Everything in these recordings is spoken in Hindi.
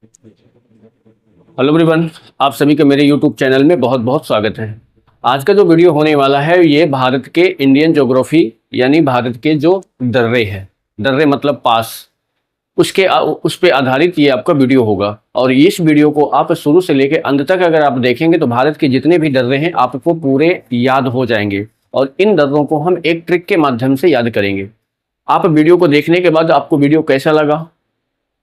हेलो एवरीवन, आप सभी का मेरे यूट्यूब चैनल में बहुत बहुत स्वागत है। आज का जो वीडियो होने वाला है ये भारत के इंडियन ज्योग्राफी यानी भारत के जो दर्रे हैं, दर्रे मतलब पास, उस पे आधारित ये आपका वीडियो होगा। और इस वीडियो को आप शुरू से लेकर अंत तक अगर आप देखेंगे तो भारत के जितने भी दर्रे हैं आपको पूरे याद हो जाएंगे और इन दर्रों को हम एक ट्रिक के माध्यम से याद करेंगे। आप वीडियो को देखने के बाद आपको वीडियो कैसा लगा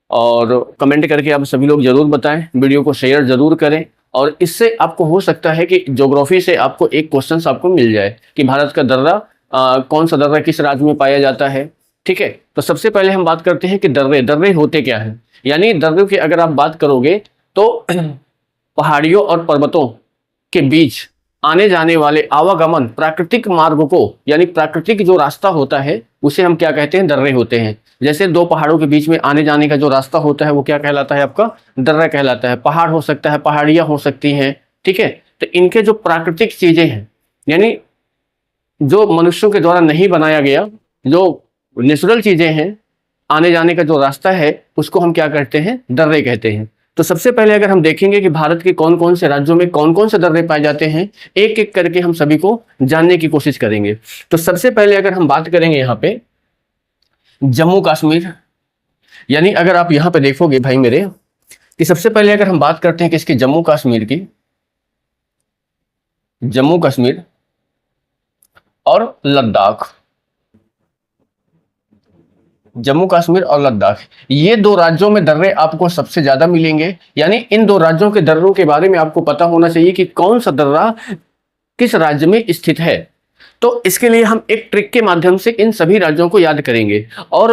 और कमेंट करके आप सभी लोग जरूर बताएं, वीडियो को शेयर जरूर करें। और इससे आपको हो सकता है कि ज्योग्राफी से आपको एक क्वेश्चन आपको मिल जाए कि भारत का दर्रा कौन सा दर्रा किस राज्य में पाया जाता है। ठीक है, तो सबसे पहले हम बात करते हैं कि दर्रे होते क्या है। यानी दर्रे की अगर आप बात करोगे तो पहाड़ियों और पर्वतों के बीच आने जाने वाले आवागमन प्राकृतिक मार्ग को, यानी प्राकृतिक जो रास्ता होता है उसे हम क्या कहते हैं, दर्रे होते हैं। जैसे दो पहाड़ों के बीच में आने जाने का जो रास्ता होता है वो क्या कहलाता है, आपका दर्रा कहलाता है। पहाड़ हो सकता है, पहाड़ियां हो सकती हैं। ठीक है, तो इनके जो प्राकृतिक चीजें हैं, यानी जो मनुष्यों के द्वारा नहीं बनाया गया, जो नेचुरल चीजें हैं, आने जाने का जो रास्ता है उसको हम क्या कहते हैं, दर्रे कहते हैं। तो सबसे पहले अगर हम देखेंगे कि भारत के कौन कौन से राज्यों में कौन कौन से दर्रे पाए जाते हैं, एक एक करके हम सभी को जानने की कोशिश करेंगे। तो सबसे पहले अगर हम बात करेंगे यहाँ पे जम्मू कश्मीर, यानी अगर आप यहाँ पे देखोगे भाई मेरे कि सबसे पहले अगर हम बात करते हैं कि इसके जम्मू कश्मीर की, जम्मू कश्मीर और लद्दाख, जम्मू कश्मीर और लद्दाख, ये दो राज्यों में दर्रे आपको सबसे ज्यादा मिलेंगे। यानी इन दो राज्यों के दर्रों के बारे में आपको पता होना चाहिए कि कौन सा दर्रा किस राज्य में स्थित है। तो इसके लिए हम एक ट्रिक के माध्यम से इन सभी राज्यों को याद करेंगे। और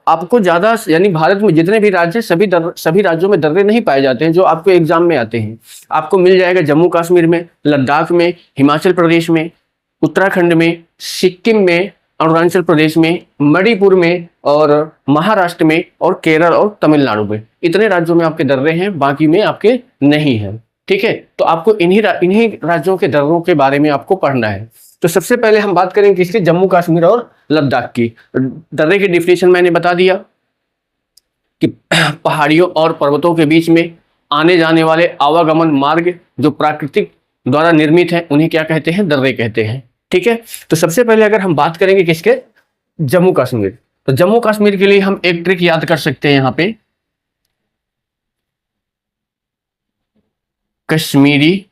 आपको ज्यादा, यानी भारत में जितने भी राज्य हैं सभी राज्यों में दर्रे नहीं पाए जाते हैं जो आपको एग्जाम में आते हैं। आपको मिल जाएगा जम्मू कश्मीर में, लद्दाख में, हिमाचल प्रदेश में, उत्तराखंड में, सिक्किम में, अरुणाचल प्रदेश में, मणिपुर में और महाराष्ट्र में और केरल और तमिलनाडु में। इतने राज्यों में आपके दर्रे हैं, बाकी में आपके नहीं है। ठीक है, तो आपको इन्हीं राज्यों के दर्रों के बारे में आपको पढ़ना है। तो सबसे पहले हम बात करेंगे किसकी, जम्मू कश्मीर और लद्दाख की। दर्रे की डिफिनेशन मैंने बता दिया कि पहाड़ियों और पर्वतों के बीच में आने जाने वाले आवागमन मार्ग जो प्राकृतिक द्वारा निर्मित है उन्हें क्या कहते हैं, दर्रे कहते हैं। ठीक है, तो सबसे पहले अगर हम बात करेंगे किसके, जम्मू कश्मीर, तो जम्मू कश्मीर के लिए हम एक ट्रिक याद कर सकते हैं यहाँ पे, कश्मीरी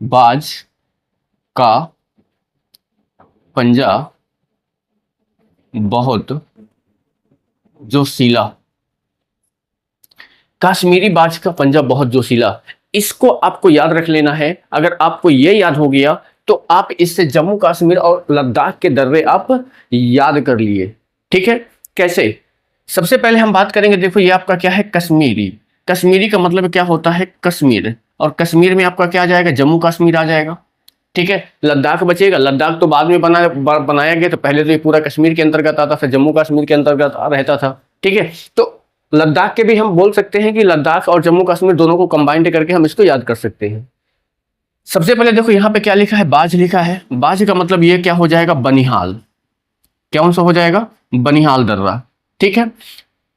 बाज का पंजा बहुत जोशीला। कश्मीरी बाज का पंजा बहुत जोशीला, इसको आपको याद रख लेना है। अगर आपको ये याद हो गया तो आप इससे जम्मू कश्मीर और लद्दाख के दर्रे आप याद कर लिए। ठीक है, कैसे, सबसे पहले हम बात करेंगे, देखो ये आपका क्या है, कश्मीरी। कश्मीरी का मतलब क्या होता है, कश्मीर, और कश्मीर में आपका क्या आ जाएगा, जम्मू कश्मीर आ जाएगा। ठीक है, लद्दाख बचेगा, लद्दाख तो बाद में बनाया गया, तो पहले तो ये पूरा कश्मीर के अंतर्गत आता था, जम्मू कश्मीर के अंतर्गत रहता था। ठीक है, तो लद्दाख के भी हम बोल सकते हैं कि लद्दाख और जम्मू कश्मीर दोनों को कंबाइंड करके हम इसको याद कर सकते हैं। सबसे पहले देखो यहाँ पे क्या लिखा है, बाज लिखा है। बाज का मतलब ये क्या हो जाएगा, बनिहाल। कौन सा हो जाएगा, बनिहाल दर्रा। ठीक है,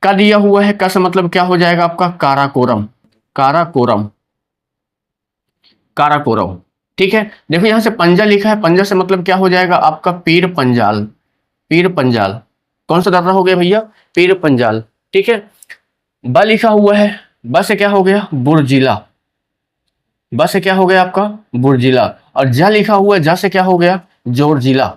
का दिया हुआ है, का से मतलब क्या हो जाएगा आपका, काराकोरम, काराकोरम, काराकोरम। ठीक है, देखो यहां से पंजा लिखा है, पंजा से मतलब क्या हो जाएगा आपका, पीर पंजाल, पीर पंजाल। कौन सा दर्रा हो गया भैया, पीर पंजाल। ठीक है, ब लिखा हुआ है, ब से क्या हो गया, बुर्जिला, ब से क्या हो गया आपका, बुर्जिला। और जा लिखा हुआ है, जा से क्या हो गया, जोरजिला,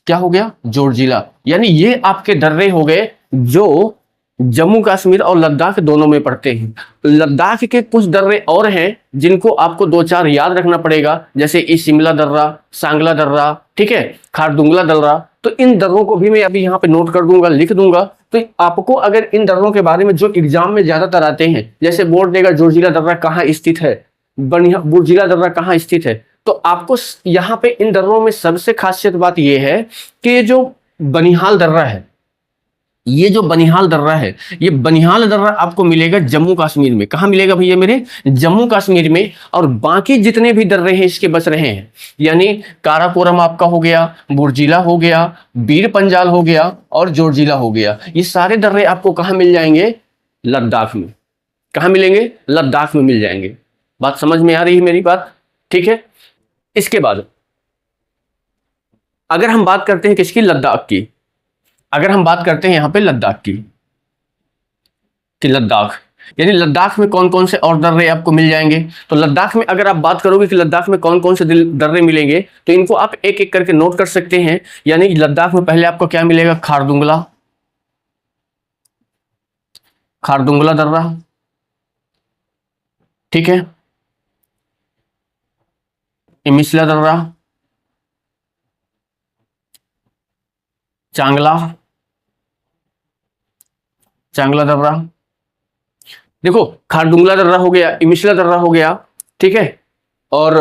क्या हो गया, जोरजिला। यानी ये आपके दर्रे हो गए जो जम्मू कश्मीर और लद्दाख दोनों में पड़ते हैं। लद्दाख के कुछ दर्रे और हैं जिनको आपको दो चार याद रखना पड़ेगा, जैसे ई शिमला दर्रा, सांगला दर्रा, ठीक है, खारदुंगला दर्रा। तो इन दर्रों को भी मैं अभी यहाँ पे नोट कर दूंगा, लिख दूंगा। तो आपको अगर इन दर्रों के बारे में जो एग्जाम में ज्यादातर आते हैं, जैसे बोर्ड देगा जोरजिला दर्रा कहाँ स्थित है, बुर्जिला दर्रा कहाँ स्थित है, तो आपको यहाँ पे इन दर्रों में सबसे खासियत बात यह है कि ये जो बनिहाल दर्रा है, ये जो बनिहाल दर्रा है, ये बनिहाल दर्रा आपको मिलेगा जम्मू कश्मीर में। कहाँ मिलेगा भैया मेरे? जम्मू कश्मीर में। और बाकी जितने भी दर्रे हैं इसके बच रहे हैं, यानी काराकोरम आपका हो गया, बुर्जिला हो गया, बीर पंजाल हो गया और जोरजिला हो गया, ये सारे दर्रे आपको कहाँ मिल जाएंगे? लद्दाख में। कहाँ मिलेंगे? लद्दाख में मिल जाएंगे। बात समझ में आ रही है मेरी बात? ठीक है। इसके बाद अगर हम बात करते हैं किसकी? लद्दाख की। अगर हम बात करते हैं यहां पे लद्दाख की, कि लद्दाख यानी लद्दाख में कौन कौन से और दर्रे आपको मिल जाएंगे, तो लद्दाख में अगर आप बात करोगे कि लद्दाख में कौन कौन से दर्रे मिलेंगे, तो इनको आप एक एक करके नोट कर सकते हैं। यानी लद्दाख में पहले आपको क्या मिलेगा? खारदुंगला, खारदुंगला दर्रा, ठीक है। इमिसला दर्रा, चांगला, चांगला दर्रा। देखो, खारदुंगला दर्रा हो गया, इमिसला दर्रा हो गया, ठीक है, और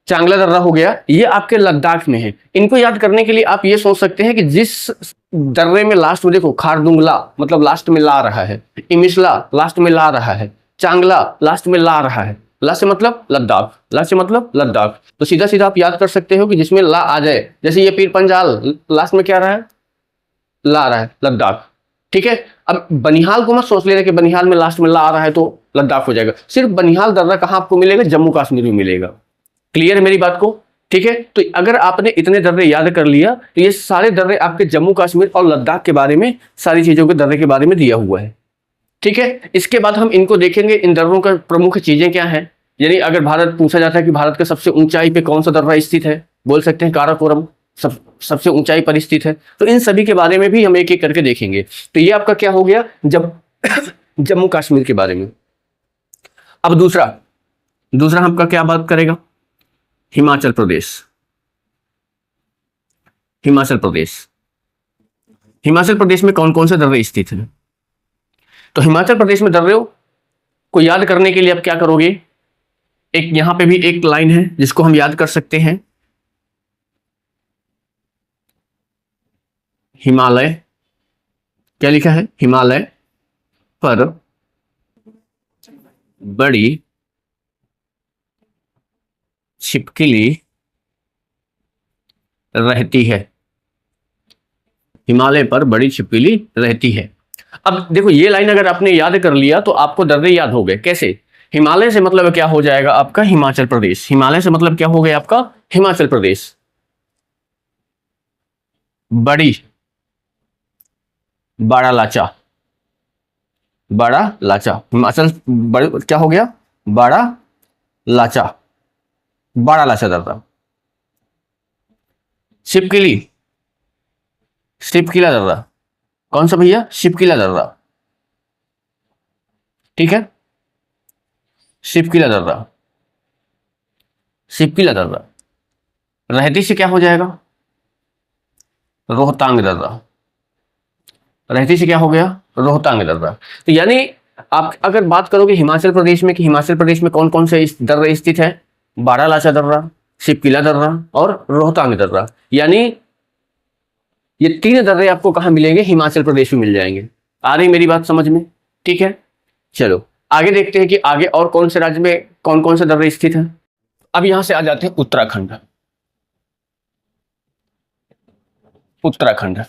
चांगला दर्रा हो गया, ये आपके लद्दाख में है। इनको याद करने के लिए आप ये सोच सकते हैं कि जिस दर्रे में लास्ट में, देखो खारदुंगला मतलब लास्ट में ला रहा है, इमिसला लास्ट में ला रहा है, चांगला लास्ट में ला रहा है, ला से मतलब लद्दाख, ला से मतलब लद्दाख। तो सीधा सीधा आप याद कर सकते हो कि जिसमें ला आ जाए, जैसे ये पीर पंजाल लास्ट में क्या रहा है? ला रहा है, लद्दाख, ठीक है। अब बनिहाल को मत सोच लेना कि बनिहाल में लास्ट में ला आ रहा है तो लद्दाख हो जाएगा। सिर्फ बनिहाल दर्रा कहां आपको मिलेगा? जम्मू कश्मीर में मिलेगा। क्लियर है मेरी बात को? ठीक है। तो अगर आपने इतने दर्रे याद कर लिया तो ये सारे दर्रे आपके जम्मू कश्मीर और लद्दाख के बारे में, सारी चीजों के दर्रे के बारे में दिया हुआ है, ठीक है। इसके बाद हम इनको देखेंगे, इन दर्रों का प्रमुख चीजें क्या है। यानी अगर भारत पूछा जाता है कि भारत के सबसे ऊंचाई पे कौन सा दर्रा स्थित है, बोल सकते हैं काराकोरम सबसे ऊंचाई पर स्थित है। तो इन सभी के बारे में भी हम एक एक करके देखेंगे। तो ये आपका क्या हो गया? जब जम्मू कश्मीर के बारे में। अब दूसरा आपका क्या बात करेगा? हिमाचल प्रदेश। हिमाचल प्रदेश, हिमाचल प्रदेश में कौन कौन से दर्रे स्थित हैं? तो हिमाचल प्रदेश में दर्रों को याद करने के लिए आप क्या करोगे? एक यहां पे भी एक लाइन है जिसको हम याद कर सकते हैं, हिमालय। क्या लिखा है? हिमालय पर बड़ी छिपकली रहती है। हिमालय पर बड़ी छिपकली रहती है। अब देखो, ये लाइन अगर आपने याद कर लिया तो आपको दर्रे याद हो गए। कैसे? हिमालय से मतलब क्या हो जाएगा आपका? हिमाचल प्रदेश। हिमालय से मतलब क्या हो गया आपका? हिमाचल प्रदेश। बड़ी, बड़ा लाचा, बड़ा लाचा, हिमाचल बड़े क्या हो गया? बड़ा लाचा, बड़ा लाचा दर्रा। शिपकिली, शिपकिला दर्रा। कौन सा भैया? शिपकिला दर्रा, ठीक है। शिपकिला दर्रा, शिपकिला दर्रा। रहती से क्या हो जाएगा? रोहतांग दर्रा। रहती से क्या हो गया? रोहतांग दर्रा। तो यानी आप अगर बात करोगे हिमाचल प्रदेश में कि हिमाचल प्रदेश में कौन कौन से दर्रे स्थित है? बारालाचा दर्रा, शिपकिला दर्रा और रोहतांग दर्रा। यानी ये तीन दर्रे आपको कहां मिलेंगे? हिमाचल प्रदेश में मिल जाएंगे। आ रही मेरी बात समझ में? ठीक है, चलो आगे देखते हैं कि आगे और कौन से राज्य में कौन कौन से दर्रे स्थित हैं। अब यहां से आ जाते हैं उत्तराखंड। उत्तराखंड,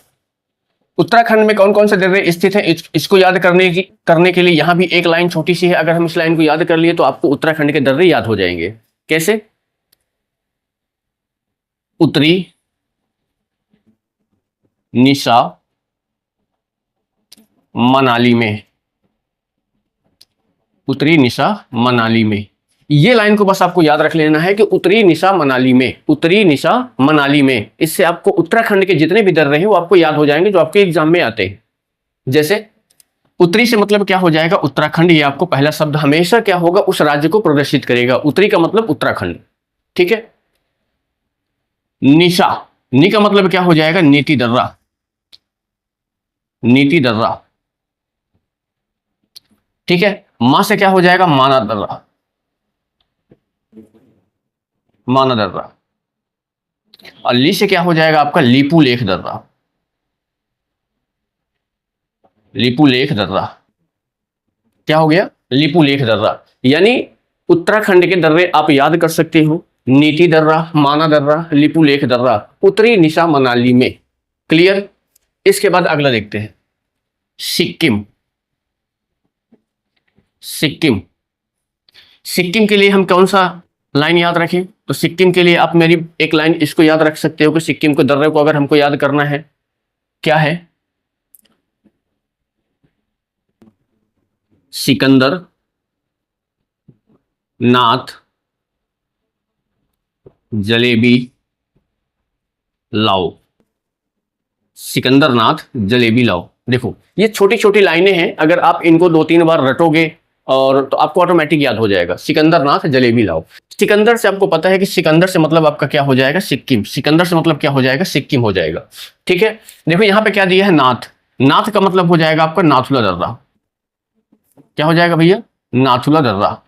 उत्तराखंड में कौन कौन से दर्रे स्थित हैं इसको याद करने के लिए यहां भी एक लाइन छोटी सी है। अगर हम इस लाइन को याद कर लिए तो आपको उत्तराखंड के दर्रे याद हो जाएंगे। कैसे? उत्तरी निशा मनाली में, उत्तरी निशा मनाली में। ये लाइन को बस आपको याद रख लेना है कि उत्तरी निशा मनाली में, उत्तरी निशा मनाली में। इससे आपको उत्तराखंड के जितने भी दर्रे हैं वो आपको याद हो जाएंगे जो आपके एग्जाम में आते हैं। जैसे उत्तरी से मतलब क्या हो जाएगा? उत्तराखंड। ये आपको पहला शब्द हमेशा क्या होगा? उस राज्य को प्रदर्शित करेगा। उत्तरी का मतलब उत्तराखंड, ठीक है। निशा, नी का मतलब क्या हो जाएगा? नीति दर्रा, नीति दर्रा, ठीक है। मां से क्या हो जाएगा? माना दर्रा, माना दर्रा। और ली से क्या हो जाएगा आपका? लीपू लेख दर्रा, लिपुलेख दर्रा। क्या हो गया? लिपुलेख दर्रा। यानी उत्तराखंड के दर्रे आप याद कर सकते हो, नीति दर्रा, माना दर्रा, लिपुलेख दर्रा, उत्तरी निशा मनाली में। क्लियर? इसके बाद अगला देखते हैं, सिक्किम। सिक्किम, सिक्किम के लिए हम कौन सा लाइन याद रखें? तो सिक्किम के लिए आप मेरी एक लाइन इसको याद रख सकते हो कि सिक्किम के दर्रे को अगर हमको याद करना है, क्या है? सिकंदर नाथ जलेबी लाओ। सिकंदर नाथ जलेबी लाओ। देखो ये छोटी छोटी लाइनें हैं, अगर आप इनको 2-3 बार रटोगे और तो आपको ऑटोमेटिक याद हो जाएगा, सिकंदर नाथ जलेबी लाओ। सिकंदर से आपको पता है कि सिकंदर से मतलब आपका क्या हो जाएगा? सिक्किम। सिकंदर से मतलब क्या हो जाएगा? सिक्किम हो जाएगा। ठीक है, देखो यहां पे क्या दिया है? नाथ। नाथ का मतलब हो जाएगा आपका नाथुला दर्रा। क्या हो जाएगा भैया? नाथुला दर्रा।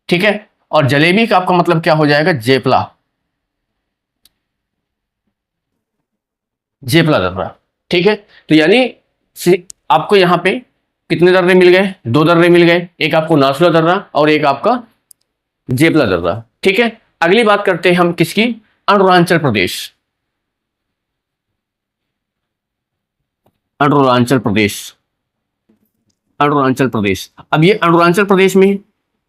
ठीक है, और जलेबी का आपका मतलब क्या हो जाएगा? जेपला। जेपला दर्रा। ठीक है, तो यानी आपको यहां पे कितने दर्रे मिल गए? 2 दर्रे मिल गए, एक आपको नाथुला दर्रा और एक आपका जेपला दर्रा। ठीक है, अगली बात करते हैं हम किसकी? अरुणाचल प्रदेश। अरुणाचल प्रदेश, अरुणाचल प्रदेश। अब ये अरुणाचल प्रदेश में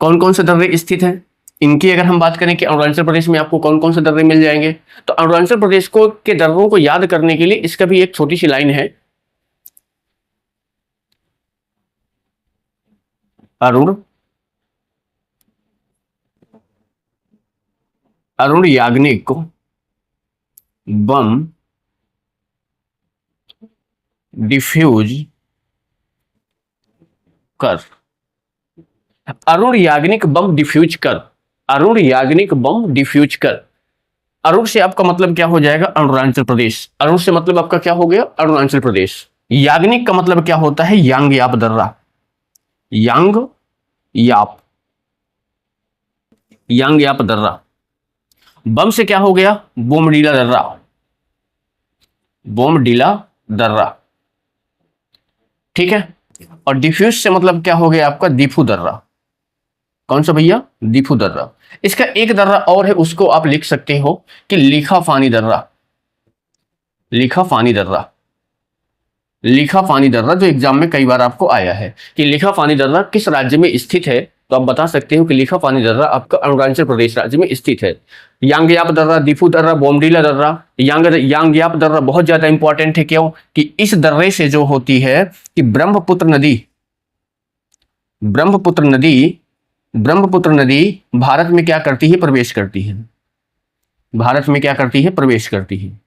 कौन कौन से दर्रे स्थित हैं? इनकी अगर हम बात करें कि अरुणाचल प्रदेश में आपको कौन कौन से दर्रे मिल जाएंगे, तो अरुणाचल प्रदेश को के दर्रों को याद करने के लिए इसका भी एक छोटी सी लाइन है, अरुण अरुण याग्निक बम डिफ्यूज कर। अरुण याग्निक बम डिफ्यूज कर। अरुण याग्निक बम डिफ्यूज कर। अरुण से आपका मतलब क्या हो जाएगा? अरुणाचल प्रदेश। अरुण से मतलब आपका क्या हो गया? अरुणाचल प्रदेश। याग्निक का मतलब क्या होता है? यांग याप दर्रा। यांग याप, यांग याप दर्रा। बम से क्या हो गया? बोमडीला दर्रा। बोमडीला दर्रा। ठीक है, और डिफ्यूज से मतलब क्या हो गया आपका? दीफू दर्रा। कौन सा भैया? दीफू दर्रा। इसका एक दर्रा और है, उसको आप लिख सकते हो कि लिखा फानी दर्रा। लिखा फानी दर्रा। लिखा फानी दर्रा जो एग्जाम में कई बार आपको आया है कि लिखा फानी दर्रा किस राज्य में स्थित है, तो आप बता सकते हो कि लिखा फानी दर्रा आपका अरुणाचल प्रदेश राज्य में स्थित है। यांगयाप दर्रा, दीफू दर्रा, बोमडीला दर्रा। यांगयाप दर्रा बहुत ज्यादा इंपॉर्टेंट है। क्यों? कि इस दर्रे से जो होती है कि ब्रह्मपुत्र नदी, ब्रह्मपुत्र नदी, ब्रह्मपुत्र नदी भारत में क्या करती है? प्रवेश करती है। भारत में क्या करती है? प्रवेश करती है।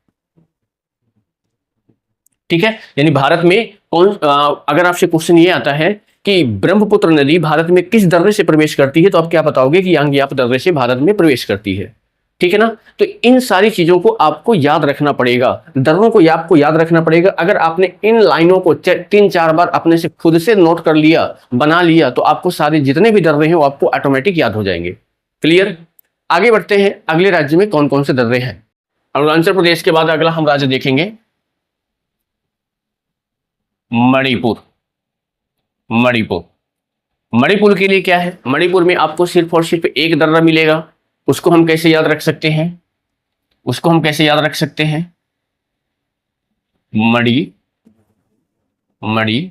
ठीक है, यानी भारत में अगर आपसे क्वेश्चन ये आता है कि ब्रह्मपुत्र नदी भारत में किस दर्रे से प्रवेश करती है, तो आप क्या बताओगे? कि यांगयाप दर्रे से भारत में प्रवेश करती है। ठीक है ना, तो इन सारी चीजों को आपको याद रखना पड़ेगा, दर्रों को आपको याद रखना पड़ेगा। अगर आपने इन लाइनों को 3-4 बार अपने से खुद से नोट कर लिया, बना लिया, तो आपको सारे जितने भी दर्रे हैं वो आपको ऑटोमेटिक याद हो जाएंगे। क्लियर? आगे बढ़ते हैं, अगले राज्य में कौन कौन से दर्रे हैं। अरुणाचल प्रदेश के बाद अगला हम राज्य देखेंगे मणिपुर। मणिपुर, मणिपुर के लिए क्या है? मणिपुर में आपको सिर्फ और सिर्फ एक दर्रा मिलेगा। उसको हम कैसे याद रख सकते हैं? उसको हम कैसे याद रख सकते हैं? मणि, मणि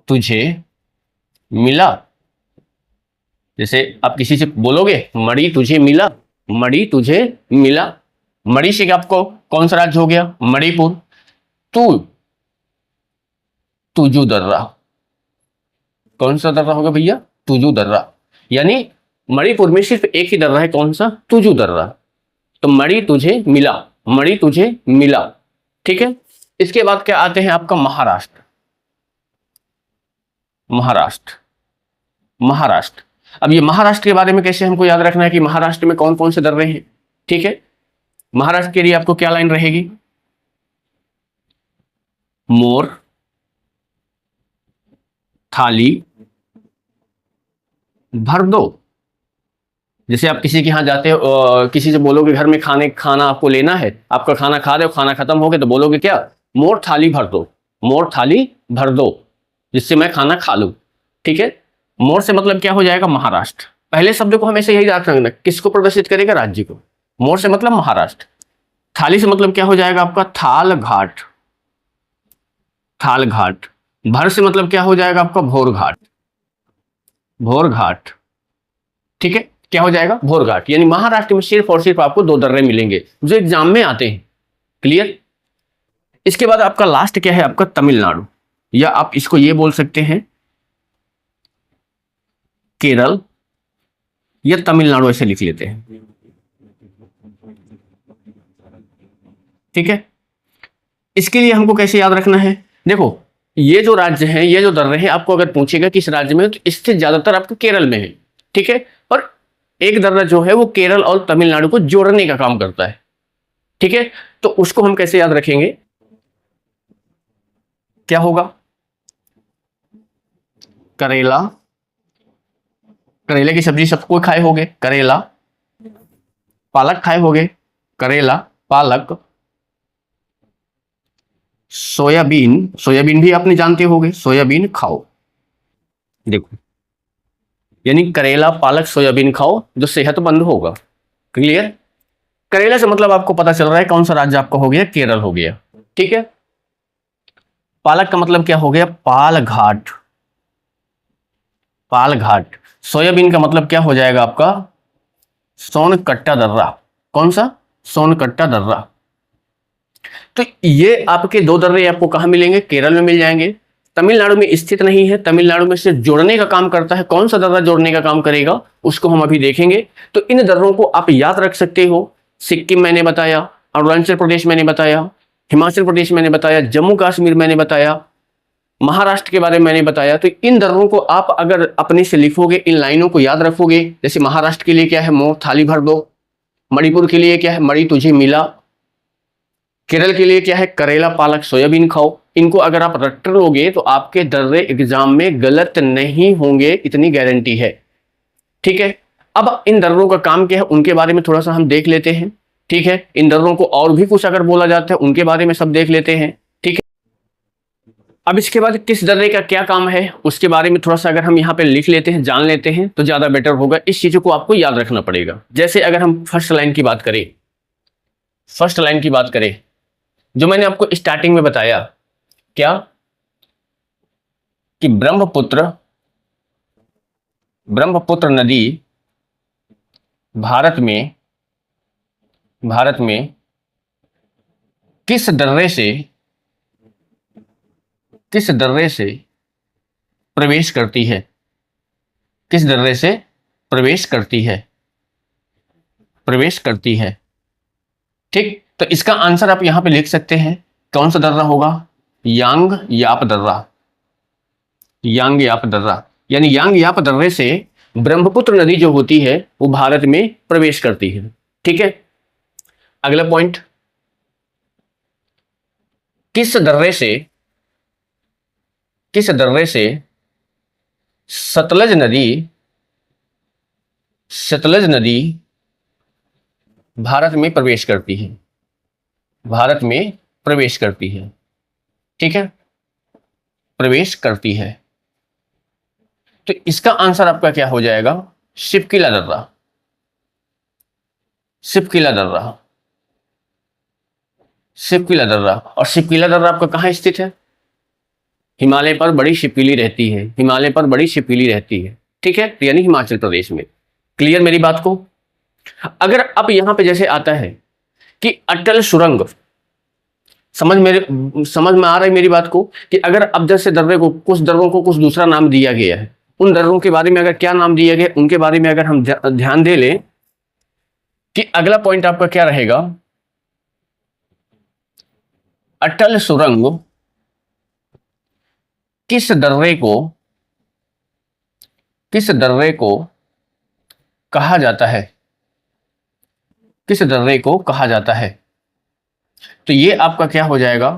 तुझे मिला। जैसे आप किसी से बोलोगे मणि तुझे मिला, मणि तुझे मिला। मणि से आपको कौन सा राज्य हो गया? मणिपुर। तुजू दर्रा। कौन सा दर्रा होगा भैया? तुजू दर्रा। यानी मणिपुर में सिर्फ एक ही दर्रा है, कौन सा? तुजू दर्रा। तो मणि तुझे मिला, मणि तुझे मिला। ठीक है, इसके बाद क्या आते हैं आपका? महाराष्ट्र। महाराष्ट्र, महाराष्ट्र। अब ये महाराष्ट्र के बारे में कैसे हमको याद रखना है कि महाराष्ट्र में कौन कौन से दर्रे हैं? ठीक है, महाराष्ट्र के लिए आपको क्या लाइन रहेगी? मोर थाली भर दो। जैसे आप किसी के यहाँ जाते हो, किसी से बोलोगे घर में खाना आपको लेना है, आपका खाना खा रहे हो, खाना खत्म हो गया, तो बोलोगे क्या? मोर थाली भर दो, मोर थाली भर दो, जिससे मैं खाना खा लूं। ठीक है, मोर से मतलब क्या हो जाएगा, महाराष्ट्र। पहले शब्द को हमेशा यही याद रखना, किसको प्रदर्शित करेगा, राज्य को। मोर से मतलब महाराष्ट्र। थाली से मतलब क्या हो जाएगा आपका, थाल घाट, थाल घाट। भर से मतलब क्या हो जाएगा आपका, भोर घाट, भोर घाट। ठीक है, क्या हो जाएगा, भोर घाट। यानी महाराष्ट्र में सिर्फ और सिर्फ आपको 2 दर्रे मिलेंगे जो एग्जाम में आते हैं। क्लियर। इसके बाद आपका लास्ट क्या है, आपका तमिलनाडु, या आप इसको ये बोल सकते हैं केरल या तमिलनाडु, ऐसे लिख लेते हैं। ठीक है, इसके लिए हमको कैसे याद रखना है, देखो ये जो राज्य हैं, ये जो दर्रे हैं, आपको अगर पूछेगा किस राज्य में, तो स्थित ज्यादातर आपको केरल में है। ठीक है, और एक दर्रा जो है वो केरल और तमिलनाडु को जोड़ने का काम करता है। ठीक है, तो उसको हम कैसे याद रखेंगे, क्या होगा, करेला, करेले की सब्जी सबको खाए होगे, करेला। पालक खाए होगे, करेला, पालक। सोयाबीन, सोयाबीन भी आपने जानते होगे, सोयाबीन खाओ। देखो, यानी करेला, पालक, सोयाबीन खाओ जो सेहतमंद होगा। क्लियर। करेला से मतलब आपको पता चल रहा है कौन सा राज्य आपका हो गया, केरल हो गया। ठीक है, पालक का मतलब क्या हो गया, पाल घाट, पाल घाट। सोयाबीन का मतलब क्या हो जाएगा आपका, सोनकट्टा दर्रा। कौन सा, सोनकट्टा दर्रा। तो ये आपके 2 दर्रे आपको कहां मिलेंगे, केरल में मिल जाएंगे। तमिलनाडु में स्थित नहीं है, तमिलनाडु में सिर्फ जोड़ने का काम करता है। कौन सा दर्रा जोड़ने का काम करेगा उसको हम अभी देखेंगे। तो इन दर्रों को आप याद रख सकते हो। सिक्किम मैंने बताया, अरुणाचल प्रदेश मैंने बताया, हिमाचल प्रदेश मैंने बताया, जम्मू कश्मीर मैंने बताया, महाराष्ट्र के बारे में मैंने बताया। तो इन दर्रों को आप अगर अपने से लिखोगे, इन लाइनों को याद रखोगे, जैसे महाराष्ट्र के लिए क्या है, मोर थाली भर दो। मणिपुर के लिए क्या है, मणि तुझे मिला। केरल के लिए क्या है, करेला, पालक, सोयाबीन खाओ। इनको अगर आप रट लोगे तो आपके दर्रे एग्जाम में गलत नहीं होंगे, इतनी गारंटी है। ठीक है, अब इन दर्रों का काम क्या है उनके बारे में थोड़ा सा हम देख लेते हैं। ठीक है, इन दर्रों को और भी कुछ अगर बोला जाता है उनके बारे में सब देख लेते हैं। ठीक है, अब इसके बाद किस दर्रे का क्या काम है उसके बारे में थोड़ा सा अगर हम यहाँ पे लिख लेते हैं, जान लेते हैं, तो ज्यादा बेटर होगा। इस चीजों को आपको याद रखना पड़ेगा। जैसे अगर हम फर्स्ट लाइन की बात करें, फर्स्ट लाइन की बात करें, जो मैंने आपको स्टार्टिंग में बताया, क्या कि ब्रह्मपुत्र, ब्रह्मपुत्र नदी भारत में, भारत में किस दर्रे से, किस दर्रे से प्रवेश करती है, किस दर्रे से प्रवेश करती है, प्रवेश करती है। ठीक, तो इसका आंसर आप यहां पे लिख सकते हैं। कौन सा दर्रा होगा, यांग याप दर्रा, यांग याप दर्रा। यानी यांग याप दर्रे से ब्रह्मपुत्र नदी जो होती है वो भारत में प्रवेश करती है। ठीक है, अगला पॉइंट, किस दर्रे से, किस दर्रे से सतलज नदी, सतलज नदी भारत में प्रवेश करती है, भारत में प्रवेश करती है। ठीक है, प्रवेश करती है। तो इसका आंसर आपका क्या हो जाएगा, शिपकिला दर्रा, शिपकिला दर्रा, शिपकिला दर्रा। और शिपकिला दर्रा आपका कहां स्थित है, हिमालय पर बड़ी शिपकिली रहती है, हिमालय पर बड़ी शिपकिली रहती है। ठीक है, यानी हिमाचल प्रदेश में। क्लियर मेरी बात को। अगर अब यहां पे जैसे आता है कि अटल सुरंग, समझ में आ रहा है मेरी बात को, कि अगर अब जैसे दर्रे को, कुछ दर्रों को कुछ दूसरा नाम दिया गया है, उन दर्रों के बारे में अगर क्या नाम दिया गया उनके बारे में अगर हम ध्यान दे लें, कि अगला पॉइंट आपका क्या रहेगा, अटल सुरंग किस दर्रे को, किस दर्रे को कहा जाता है, किस दर्रे को कहा जाता है। तो ये आपका क्या हो जाएगा,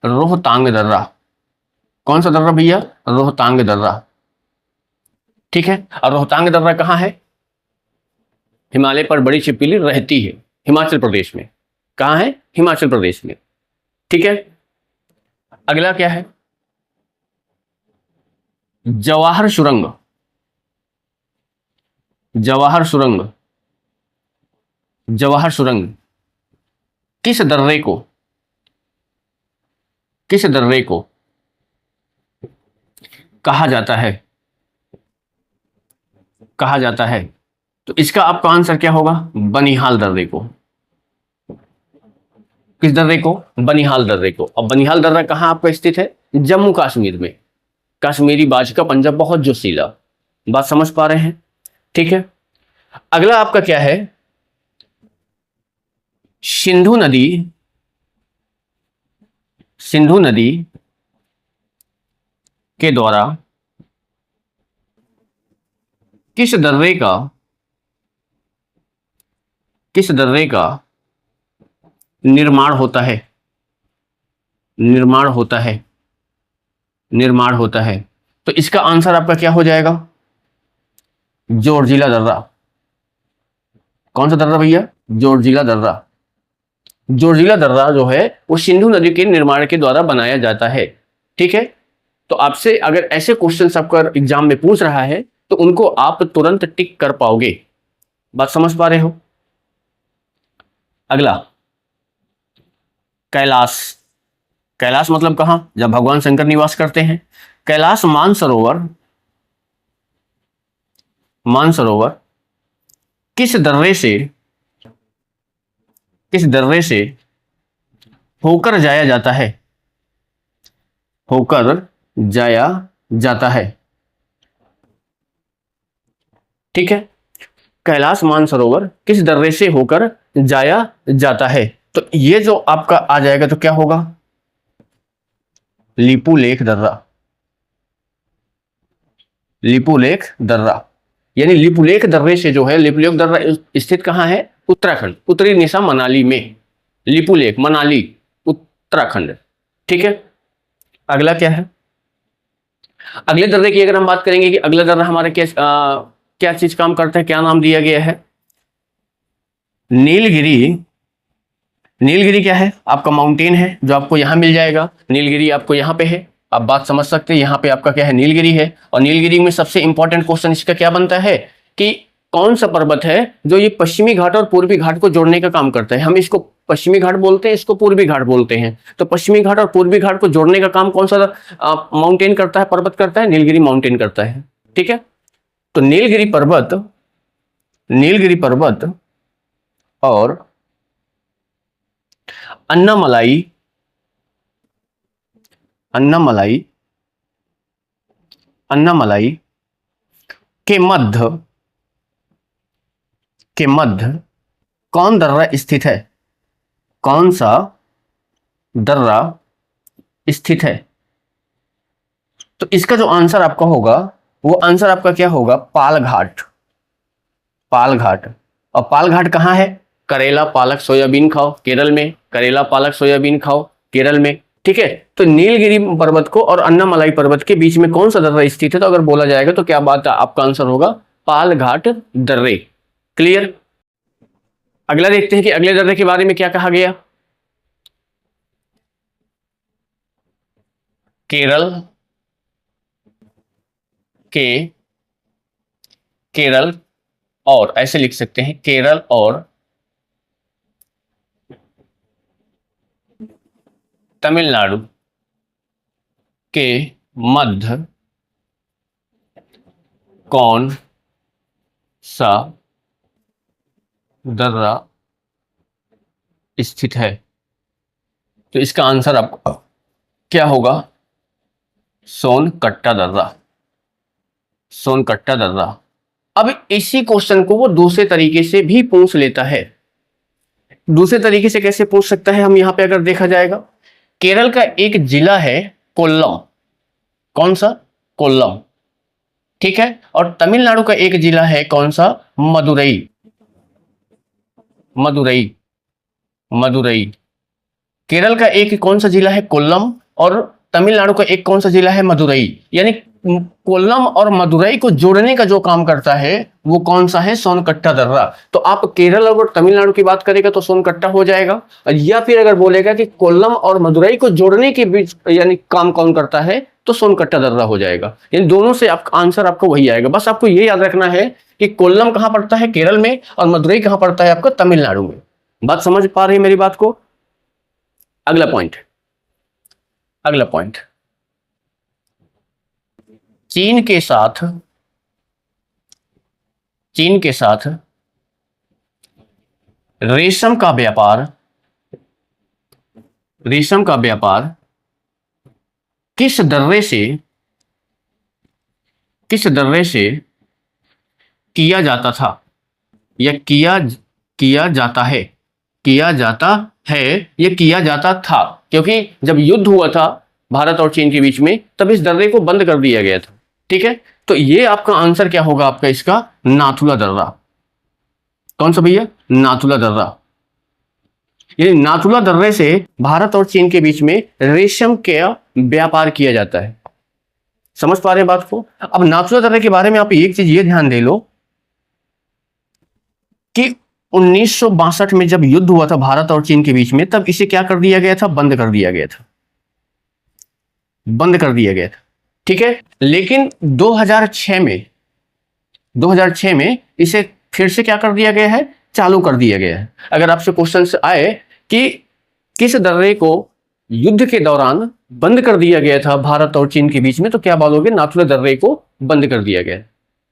रोहतांग दर्रा। कौन सा दर्रा भैया, रोहतांग दर्रा। ठीक है, और रोहतांग दर्रा कहां है, हिमालय पर बड़ी छिपकली रहती है, हिमाचल प्रदेश में। कहां है, हिमाचल प्रदेश में। ठीक है, अगला क्या है? जवाहर सुरंग। जवाहर सुरंग। जवाहर सुरंग किस दर्रे को, किस दर्रे को कहा जाता है, कहा जाता है? तो इसका आपका आंसर क्या होगा? बनिहाल दर्रे को। किस दर्रे को? बनिहाल दर्रे को। अब बनिहाल दर्रा कहां आपका स्थित है? जम्मू कश्मीर में। कश्मीरी बाज का पंजा बहुत जोशीला। बात समझ पा रहे हैं? ठीक है। अगला आपका क्या है? सिंधु नदी, सिंधु नदी के द्वारा किस दर्रे का, किस दर्रे का निर्माण होता है? निर्माण होता है, निर्माण होता है। तो इसका आंसर आपका क्या हो जाएगा? जोरजिला दर्रा। कौन सा दर्रा भैया? जोरजिला दर्रा। जोरजिला दर्रा जो है वो सिंधु नदी के निर्माण के द्वारा बनाया जाता है। ठीक है। तो आपसे अगर ऐसे क्वेश्चन आपका एग्जाम में पूछ रहा है तो उनको आप तुरंत टिक कर पाओगे। बात समझ पा रहे हो? अगला कैलाश। कैलाश मतलब कहां? जब भगवान शंकर निवास करते हैं। कैलाश मानसरोवर, मानसरोवर किस दर्रे से, किस दर्रे से होकर जाया जाता है, होकर जाया जाता है? ठीक है। कैलाश मानसरोवर किस दर्रे से होकर जाया जाता है? तो ये जो आपका आ जाएगा तो क्या होगा? लिपुलेख दर्रा। लिपुलेख दर्रा यानी लिपुलेख दर्रे से जो है, लिपुलेख दर्रा स्थित कहां है? उत्तराखंड, उत्तरी दिशा मनाली में। लिपुलेख मनाली उत्तराखंड। ठीक है। अगला क्या है? अगले दर्रे की अगर हम बात करेंगे कि अगला दर्रा हमारा क्या चीज काम करता है, क्या नाम दिया गया है? नीलगिरी। नीलगिरी क्या है? आपका माउंटेन है जो आपको यहां मिल जाएगा। नीलगिरी आपको यहां पे है। आप बात समझ सकते हैं। यहां पे आपका क्या है? नीलगिरी है। और नीलगिरी में सबसे इंपॉर्टेंट क्वेश्चन इसका क्या बनता है कि कौन सा पर्वत है जो ये पश्चिमी घाट और पूर्वी घाट को जोड़ने का काम करता है? हम इसको पश्चिमी घाट बोलते हैं, इसको पूर्वी घाट बोलते हैं। तो पश्चिमी घाट और पूर्वी घाट को जोड़ने का काम कौन सा माउंटेन करता है, पर्वत करता है? नीलगिरी माउंटेन करता है। ठीक है। तो नीलगिरी पर्वत, नीलगिरी पर्वत और अन्नामलाई, अन्नामलाई, अन्नामलाई के मध्य, के मध्य कौन दर्रा स्थित है? कौन सा दर्रा स्थित है? तो इसका जो आंसर आपका होगा वो आंसर आपका क्या होगा? पाल घाट। पाल घाट। और पाल घाट कहां है? करेला पालक सोयाबीन खाओ केरल में। करेला पालक सोयाबीन खाओ केरल में। ठीक है। तो नीलगिरी पर्वत को और अन्नामलाई पर्वत के बीच में कौन सा दर्रा स्थित है? तो अगर बोला जाएगा तो क्या बात है? आपका आंसर होगा पाल घाट दर्रे। क्लियर। अगला देखते हैं कि अगले दर्रे के बारे में क्या कहा गया। केरल के, केरल और, ऐसे लिख सकते हैं, केरल और तमिलनाडु के मध्य कौन सा दर्रा स्थित है? तो इसका आंसर आपका क्या होगा? सोनकट्टा दर्रा। सोनकट्टा दर्रा। अब इसी क्वेश्चन को वो दूसरे तरीके से भी पूछ लेता है। दूसरे तरीके से कैसे पूछ सकता है? हम यहां पे अगर देखा जाएगा, केरल का एक जिला है कोल्लम। कौन सा? कोल्लम। ठीक है। और तमिलनाडु का एक जिला है कौन सा? मदुरई। मदुरई, मदुरई। केरल का एक कौन सा जिला है? कोल्लम। और तमिलनाडु का एक कौन सा जिला है? मदुरई। यानी कोल्लम और मदुरई को जोड़ने का जो काम करता है वो कौन सा है? सोनकट्टा दर्रा। तो आप केरल और तमिलनाडु की बात करेगा तो सोनकट्टा हो जाएगा, या फिर अगर बोलेगा कि कोल्लम और मदुरई को जोड़ने के बीच यानी काम कौन करता है तो सोनकट्टा दर्रा हो जाएगा। इन दोनों से आपका आंसर आपको वही आएगा। बस आपको ये याद रखना है कि कोल्लम कहां पड़ता है? केरल में, और मदुरई कहां पड़ता है? आपका तमिलनाडु में। बात समझ पा रही है मेरी बात को? अगला पॉइंट, अगला पॉइंट, चीन के साथ रेशम का व्यापार किस दर्रे से किया जाता था, या किया जाता है या किया जाता था? क्योंकि जब युद्ध हुआ था भारत और चीन के बीच में तब इस दर्रे को बंद कर दिया गया था। ठीक है, तो ये आपका आंसर क्या होगा? आपका इसका नाथुला दर्रा। कौन सा भैया? नाथुला दर्रा। ये नाथुला दर्रे से भारत और चीन के बीच में रेशम का व्यापार किया जाता है। समझ पा रहे हैं बात को? अब नाथुला दर्रे के बारे में आप एक चीज ये ध्यान दे लो कि 1962 में जब युद्ध हुआ था भारत और चीन के बीच में तब इसे क्या कर दिया गया था? बंद कर दिया गया था। ठीक है, लेकिन 2006 में इसे फिर से क्या कर दिया गया है? चालू कर दिया गया है। अगर आपसे क्वेश्चन आए कि किस दर्रे को युद्ध के दौरान बंद कर दिया गया था भारत और चीन के बीच में, तो क्या बोलोगे? नाथुला दर्रे को बंद कर दिया गया।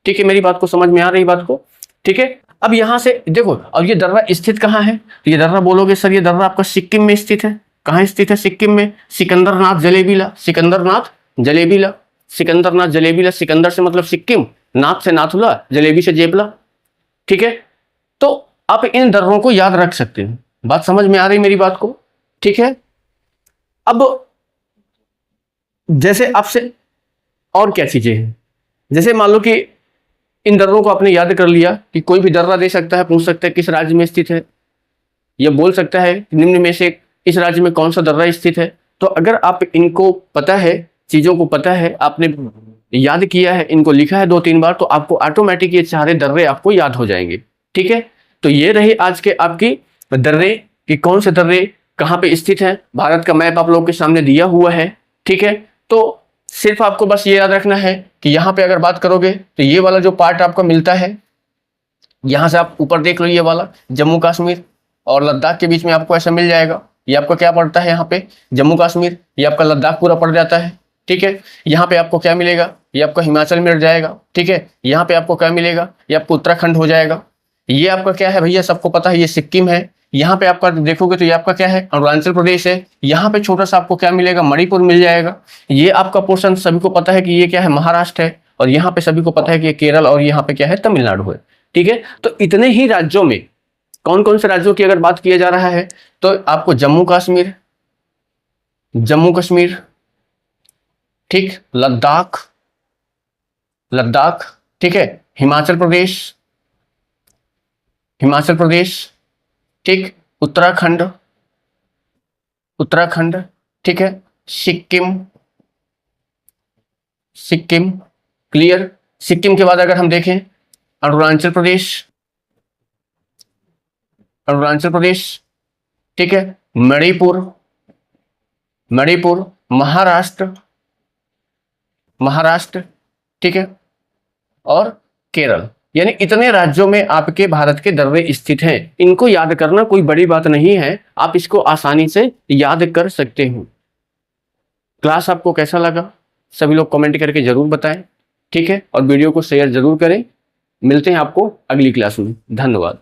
ठीक है, मेरी बात को समझ में आ रही बात को? ठीक है, अब यहां से देखो, अब ये दर्रा स्थित कहां है? तो ये दर्रा बोलोगे सर ये दर्रा आपका सिक्किम में स्थित है। कहां स्थित है? सिक्किम में। सिकंदरनाथ जलेबीला। सिकंदर से मतलब सिक्किम, नाथ से नाथुला, जलेबी से जेबला। ठीक है, तो आप इन दर्रों को याद रख सकते हैं। बात समझ में आ रही मेरी बात को? ठीक है, अब जैसे आपसे और क्या चीजें हैं, जैसे मान लो कि इन दर्रों को आपने याद कर लिया कि कोई भी दर्रा दे सकता है, पूछ सकता है किस राज्य में स्थित है, यह बोल सकता है निम्न में से इस राज्य में कौन सा दर्रा स्थित है। तो अगर आप इनको पता है, चीजों को पता है, आपने याद किया है, इनको लिखा है 2-3 बार, तो आपको ऑटोमेटिक ये सारे दर्रे आपको याद हो जाएंगे। ठीक है, तो ये रही आज के आपकी दर्रे कि कौन से दर्रे कहाँ पे स्थित है। भारत का मैप आप लोगों के सामने दिया हुआ है। ठीक है, तो सिर्फ आपको बस ये याद रखना है कि यहाँ पे अगर बात करोगे तो ये वाला जो पार्ट आपको मिलता है, यहाँ से आप ऊपर देख लो, ये वाला जम्मू कश्मीर और लद्दाख के बीच में आपको ऐसा मिल जाएगा। ये आपका क्या पड़ता है? यहाँ पे जम्मू कश्मीर, ये आपका लद्दाख पूरा पड़ जाता है। ठीक है, यहाँ पे आपको क्या मिलेगा? ये आपका हिमाचल मिल जाएगा। ठीक है, यहाँ पे आपको क्या मिलेगा? ये आपको उत्तराखंड हो जाएगा। ये आपका क्या है भैया? सबको पता है ये सिक्किम है। यहाँ पे आपका देखोगे तो ये आपका क्या है? अरुणाचल प्रदेश है। यहाँ पे छोटा सा आपको क्या मिलेगा? मणिपुर मिल जाएगा। ये आपका पोर्शन सभी को पता है कि ये क्या है? महाराष्ट्र है। और यहाँ पे सभी को पता है कि ये केरल, और यहाँ पे क्या है? तमिलनाडु है। ठीक है, तो इतने ही राज्यों में कौन कौन से राज्यों की अगर बात किया जा रहा है तो आपको जम्मू कश्मीर, ठीक, लद्दाख, ठीक है, हिमाचल प्रदेश, ठीक, उत्तराखंड, ठीक है, सिक्किम, क्लियर। सिक्किम के बाद अगर हम देखें अरुणाचल प्रदेश, ठीक है, मणिपुर, महाराष्ट्र, ठीक है, और केरल। यानी इतने राज्यों में आपके भारत के दर्रे स्थित हैं। इनको याद करना कोई बड़ी बात नहीं है, आप इसको आसानी से याद कर सकते हो। क्लास आपको कैसा लगा सभी लोग कमेंट करके जरूर बताएं। ठीक है, और वीडियो को शेयर जरूर करें। मिलते हैं आपको अगली क्लास में। धन्यवाद।